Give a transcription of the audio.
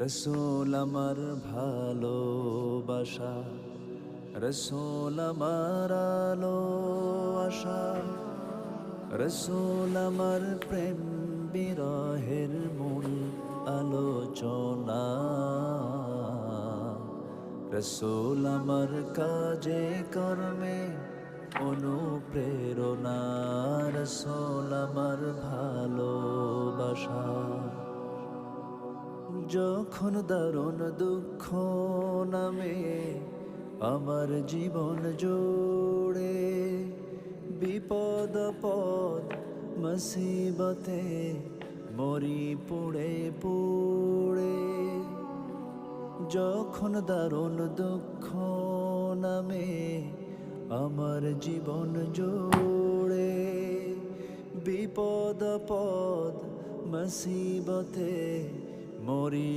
রসূল আমার ভালোবাসা, রসূল আমার আলো আশা, রসূল আমার প্রেম বিরহের মূল আলোচনা। রসূল আমার কাজে কর্মে অনুপ্রেরণা, রসূল আমার ভালোবাসা। যখন দারুণ দুঃখ নামে আমার জীবন জুড়ে, বিপদ আপদ মুসিবতে মরি পুড়ে পুড়ে। যখন দারুণ দুঃখ নামে আমার জীবন জুড়ে, বিপদ আপদ মুসিবতে মরি